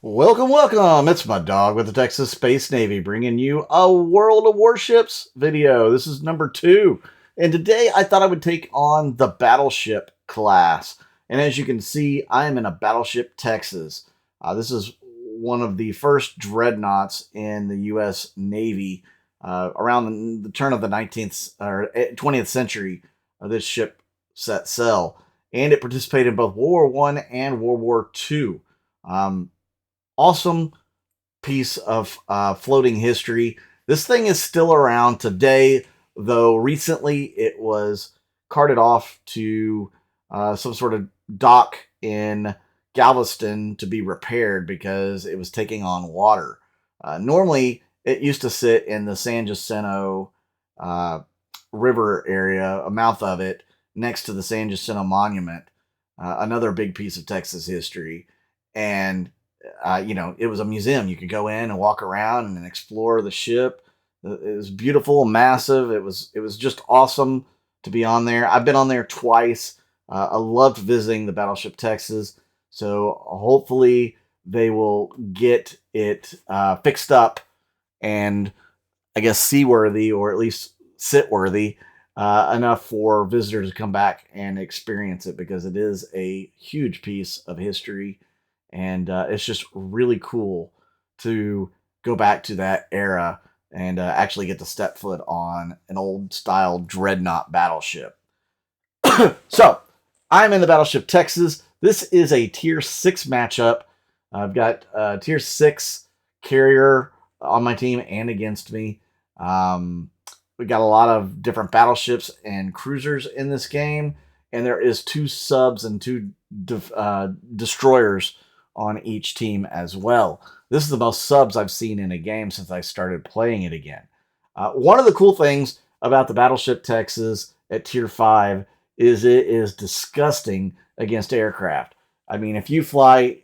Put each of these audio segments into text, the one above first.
Welcome, welcome. It's my dog with the Texas Space Navy bringing you a World of Warships video. This is number 2. And today I thought I would take on the Battleship class. And as you can see, I am in a Battleship Texas. This is one of the first dreadnoughts in the U.S. Navy around the turn of the 19th or 20th century. This ship set sail. And it participated in both World War I and World War II. Awesome piece of floating history. This thing is still around today, though recently it was carted off to some sort of dock in Galveston to be repaired because it was taking on water. Normally, it used to sit in the San Jacinto River area, a mouth of it, next to the San Jacinto Monument, another big piece of Texas history. And it was a museum. You could go in and walk around and explore the ship. It was beautiful, massive. It was just awesome to be on there. I've been on there twice. I loved visiting the Battleship Texas. So hopefully they will get it fixed up and I guess seaworthy or at least sit-worthy enough for visitors to come back and experience it because it is a huge piece of history. And it's just really cool to go back to that era and actually get to step foot on an old style dreadnought battleship. So I'm in the Battleship Texas. This is a tier 6 matchup. I've got tier 6 carrier on my team and against me. We got a lot of different battleships and cruisers in this game. And there is 2 subs and 2 destroyers on each team as well. This is the most subs I've seen in a game since I started playing it again. One of the cool things about the Battleship Texas at tier 5 is it is disgusting against aircraft. I mean, if you fly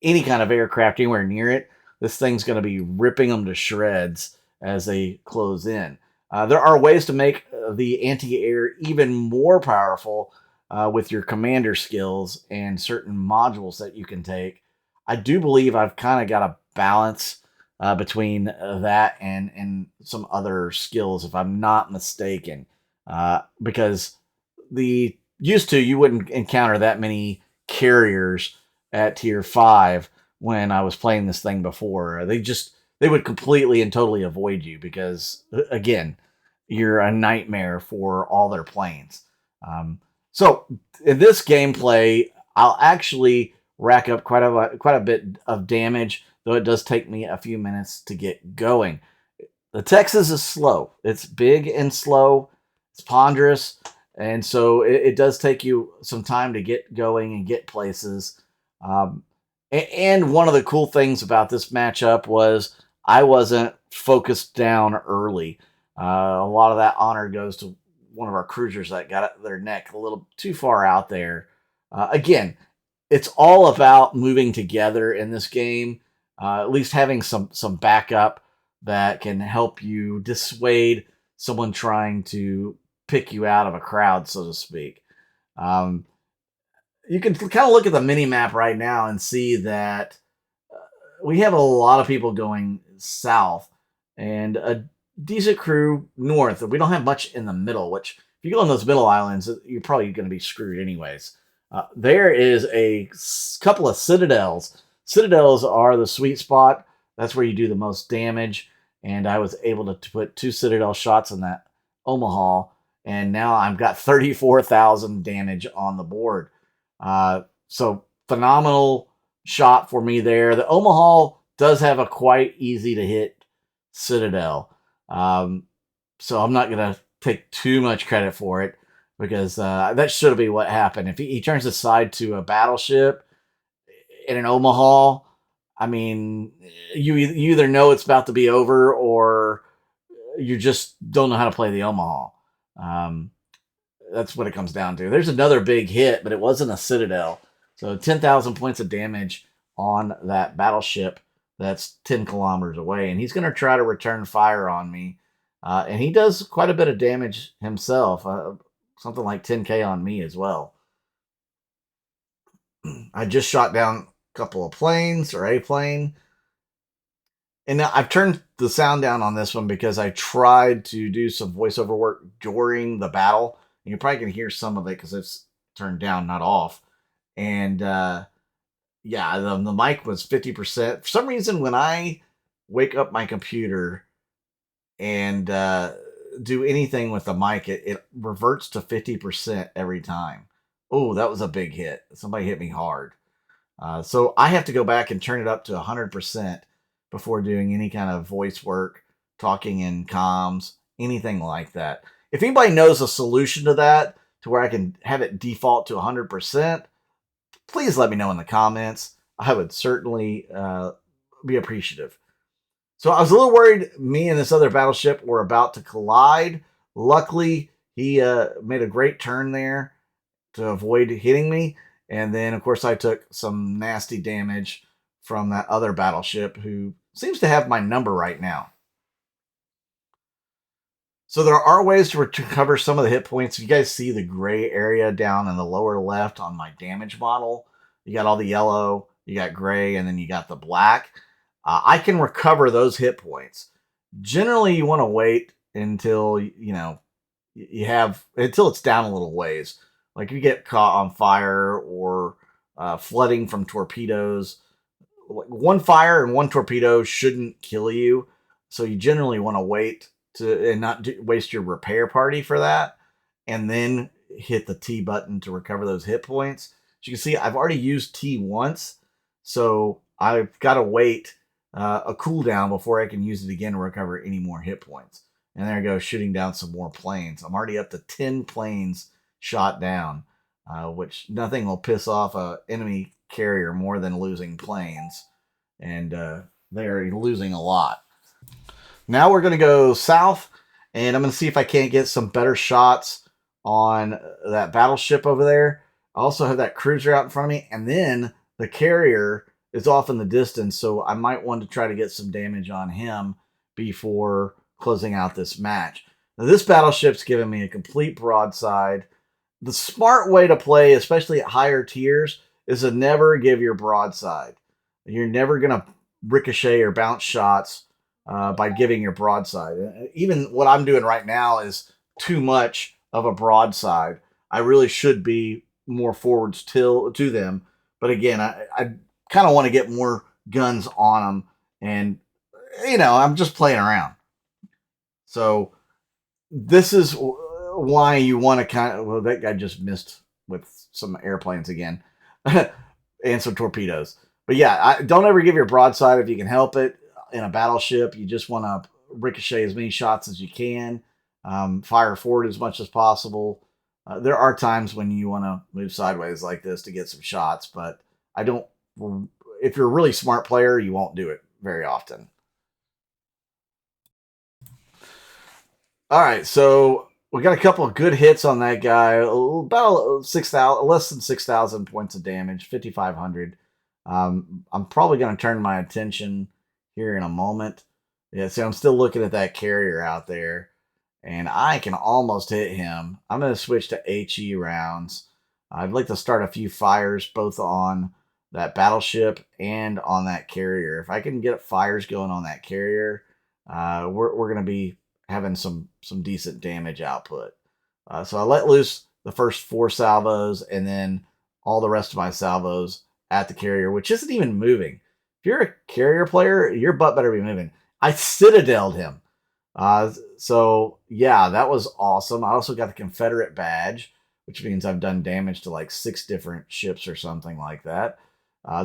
any kind of aircraft anywhere near it, this thing's going to be ripping them to shreds as they close in. There are ways to make the anti-air even more powerful with your commander skills and certain modules that you can take. I do believe I've kind of got a balance between that and some other skills, if I'm not mistaken. Because you wouldn't encounter that many carriers at tier 5 when I was playing this thing before. They would completely and totally avoid you because, again, you're a nightmare for all their planes. So in this gameplay, I'll actually rack up quite a bit of damage, though it does take me a few minutes to get going. The Texas is slow. It's big and slow. It's ponderous, and so it does take you some time to get going and get places. And one of the cool things about this matchup was I wasn't focused down early. A lot of that honor goes to one of our cruisers that got their neck a little too far out there. Again, it's all about moving together in this game. At least having some backup that can help you dissuade someone trying to pick you out of a crowd, so to speak. You can kind of look at the mini map right now and see that we have a lot of people going south and a decent crew north. We don't have much in the middle, which if you go on those middle islands, you're probably going to be screwed anyways. There is a couple of citadels. Citadels are the sweet spot. That's where you do the most damage. And I was able to put 2 citadel shots in that Omaha. And now I've got 34,000 damage on the board. So phenomenal shot for me there. The Omaha does have a quite easy to hit citadel. So I'm not going to take too much credit for it, because that should be what happened. If he turns his side to a battleship in an Omaha, I mean, you either know it's about to be over or you just don't know how to play the Omaha. That's what it comes down to. There's another big hit, but it wasn't a citadel. So 10,000 points of damage on that battleship that's 10 kilometers away. And he's going to try to return fire on me. And he does quite a bit of damage himself. Something like 10K on me as well. I just shot down couple of planes or a plane. And now I've turned the sound down on this one because I tried to do some voiceover work during the battle. And you're probably going to hear some of it because it's turned down, not off. And yeah, the mic was 50%. For some reason, when I wake up my computer and do anything with the mic, it reverts to 50% every time. Oh, that was a big hit. Somebody hit me hard. So I have to go back and turn it up to 100% before doing any kind of voice work, talking in comms, anything like that. If anybody knows a solution to that, to where I can have it default to 100%, please let me know in the comments. I would certainly be appreciative. So I was a little worried me and this other battleship were about to collide. Luckily, he made a great turn there to avoid hitting me. And then, of course, I took some nasty damage from that other battleship who seems to have my number right now. So there are ways to recover some of the hit points. If you guys see the gray area down in the lower left on my damage model, you got all the yellow, you got gray, and then you got the black. I can recover those hit points. Generally, you want to wait until you have until it's down a little ways. Like if you get caught on fire or flooding from torpedoes, one fire and one torpedo shouldn't kill you. So you generally want to wait to and not waste your repair party for that, and then hit the T button to recover those hit points. As you can see, I've already used T once, so I've got to wait a cooldown before I can use it again to recover any more hit points. And there I go, shooting down some more planes. I'm already up to 10 planes shot down, which nothing will piss off a enemy carrier more than losing planes. And they're losing a lot. Now we're going to go south, and I'm going to see if I can't get some better shots on that battleship over there. I also have that cruiser out in front of me, and then the carrier is off in the distance, so I might want to try to get some damage on him before closing out this match. Now, this battleship's giving me a complete broadside. The smart way to play, especially at higher tiers, is to never give your broadside. You're never going to ricochet or bounce shots by giving your broadside. Even what I'm doing right now is too much of a broadside. I really should be more forwards to them. But again, I kind of want to get more guns on them. And, I'm just playing around. So this is why you want to kind of, well, that guy just missed with some airplanes again and some torpedoes. But yeah, don't ever give your broadside if you can help it. In a battleship, you just want to ricochet as many shots as you can, fire forward as much as possible. There are times when you want to move sideways like this to get some shots, but I don't. If you're a really smart player, you won't do it very often. All right, so we got a couple of good hits on that guy. About 6,000, less than 6,000 points of damage, 5,500. I'm probably going to turn my attention here in a moment. Yeah, see, I'm still looking at that carrier out there, and I can almost hit him. I'm going to switch to HE rounds. I'd like to start a few fires both on that battleship and on that carrier. If I can get fires going on that carrier, we're going to be having some decent damage output. So I let loose the first 4 salvos and then all the rest of my salvos at the carrier, which isn't even moving. If you're a carrier player, your butt better be moving. I citadeled him. So yeah, that was awesome. I also got the Confederate badge, which means I've done damage to like 6 different ships or something like that.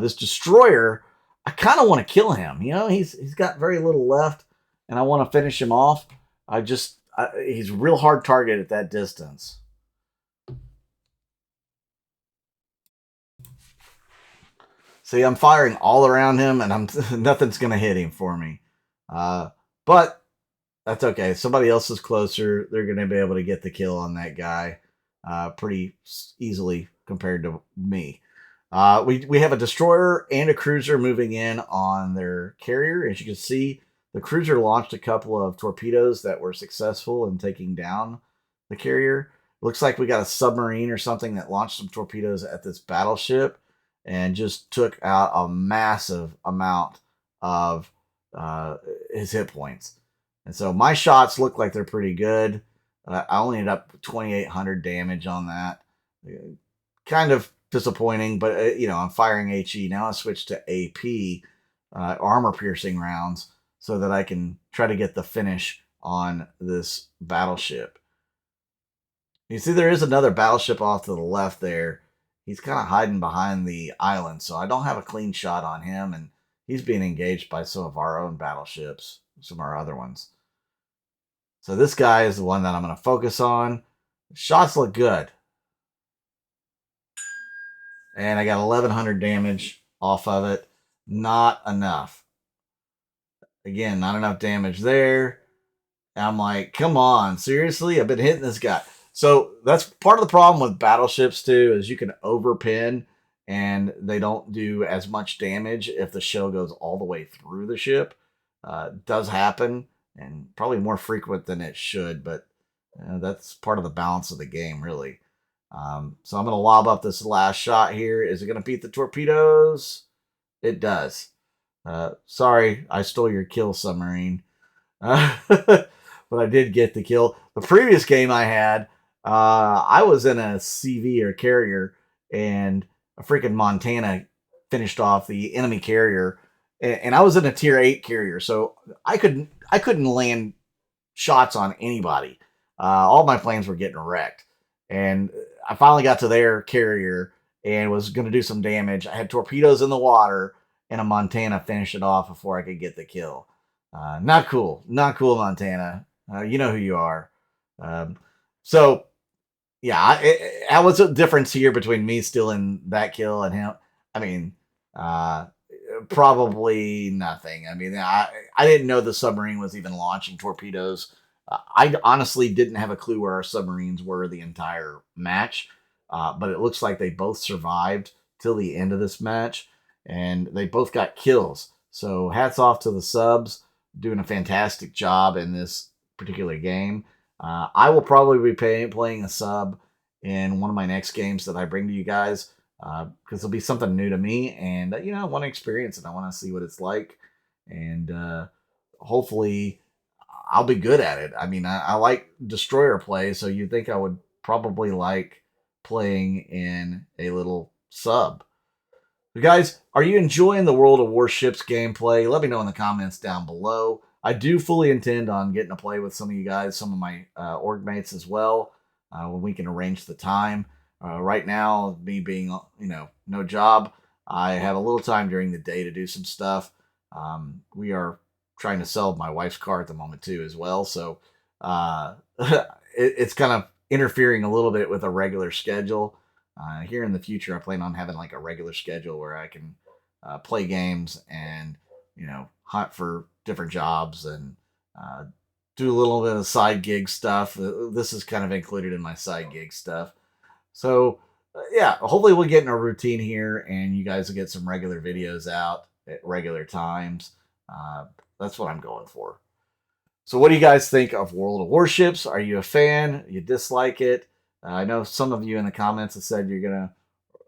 This destroyer, I kind of want to kill him. He's got very little left, and I want to finish him off. He's a real hard target at that distance. See, I'm firing all around him, and nothing's going to hit him for me. But that's okay. Somebody else is closer. They're going to be able to get the kill on that guy pretty easily compared to me. We have a destroyer and a cruiser moving in on their carrier. As you can see, the cruiser launched a couple of torpedoes that were successful in taking down the carrier. Looks like we got a submarine or something that launched some torpedoes at this battleship. and just took out a massive amount of his hit points. And so my shots look like they're pretty good. I only ended up with 2,800 damage on that. Kind of disappointing, but I'm firing HE. Now I switched to AP, armor piercing rounds, so that I can try to get the finish on this battleship. You see, there is another battleship off to the left there. He's kind of hiding behind the island, so I don't have a clean shot on him, and he's being engaged by some of our own battleships, some of our other ones. So this guy is the one that I'm going to focus on. Shots look good. And I got 1,100 damage off of it. Not enough. Again, not enough damage there. And I'm like, come on, seriously? I've been hitting this guy. So that's part of the problem with battleships too, is you can overpin and they don't do as much damage if the shell goes all the way through the ship. It does happen, and probably more frequent than it should, but that's part of the balance of the game, really. So I'm going to lob up this last shot here. Is it going to beat the torpedoes? It does. Sorry, I stole your kill, submarine. But I did get the kill. The previous game I had, I was in a CV or carrier, and a freaking Montana finished off the enemy carrier, and I was in a tier 8 carrier, so I couldn't land shots on anybody. All my planes were getting wrecked, and I finally got to their carrier and was going to do some damage. I had torpedoes in the water, and a Montana finished it off before I could get the kill. Not cool. Not cool, Montana. You know who you are. So, yeah, that was a difference here between me stealing that kill and him. I mean, probably nothing. I mean, I didn't know the submarine was even launching torpedoes. I honestly didn't have a clue where our submarines were the entire match, but it looks like they both survived till the end of this match, and they both got kills. So hats off to the subs, doing a fantastic job in this particular game. I will probably be playing a sub in one of my next games that I bring to you guys, because it'll be something new to me, and I want to experience it. I want to see what it's like, and hopefully I'll be good at it. I mean, I like destroyer play, so you'd think I would probably like playing in a little sub. But guys, are you enjoying the World of Warships gameplay? Let me know in the comments down below. I do fully intend on getting to play with some of you guys, some of my org mates as well, when we can arrange the time. Right now, me being, no job, I have a little time during the day to do some stuff. We are trying to sell my wife's car at the moment too, as well. So it's kind of interfering a little bit with a regular schedule. Here in the future, I plan on having like a regular schedule where I can play games and hunt for different jobs and do a little bit of side gig stuff. This is kind of included in my side gig stuff. So yeah, hopefully we'll get in a routine here, and you guys will get some regular videos out at regular times. That's what I'm going for. So what do you guys think of World of Warships? Are you a fan? You dislike it? I know some of you in the comments have said you're going to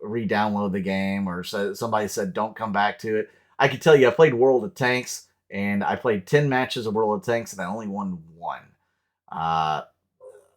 re-download the game, or somebody said don't come back to it. I can tell you, I played World of Tanks, and I played 10 matches of World of Tanks, and I only won 1.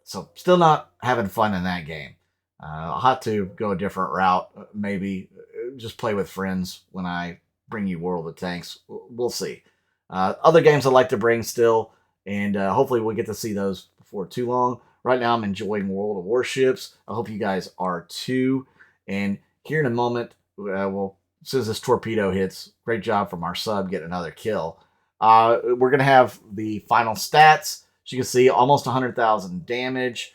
So still not having fun in that game. I'll have to go a different route. Maybe just play with friends when I bring you World of Tanks. We'll see. Other games I'd like to bring still, and hopefully we'll get to see those before too long. Right now I'm enjoying World of Warships. I hope you guys are too. And here in a moment, well, as soon as this torpedo hits, great job from our sub getting another kill. We're going to have the final stats. As you can see, almost 100,000 damage.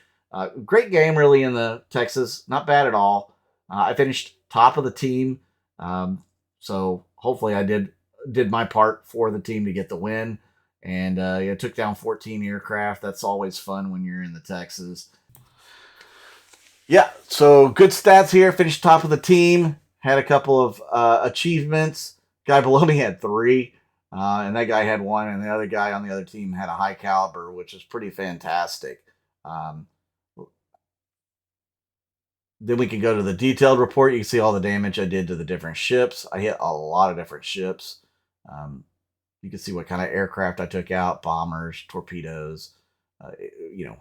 Great game, really, in the Texas. Not bad at all. I finished top of the team. So hopefully I did my part for the team to get the win. And took down 14 aircraft. That's always fun when you're in the Texas. Yeah, so good stats here. Finished top of the team. Had a couple of achievements. Guy below me had 3. And that guy had 1. And the other guy on the other team had a high caliber, which is pretty fantastic. Then we can go to the detailed report. You can see all the damage I did to the different ships. I hit a lot of different ships. You can see what kind of aircraft I took out, bombers, torpedoes,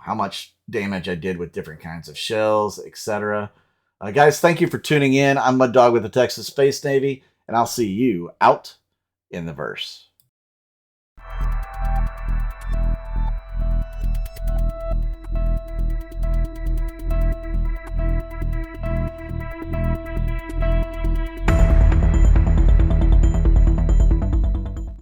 how much damage I did with different kinds of shells, etc. Guys, thank you for tuning in. I'm Mud Dog with the Texas Space Navy, and I'll see you out in the verse.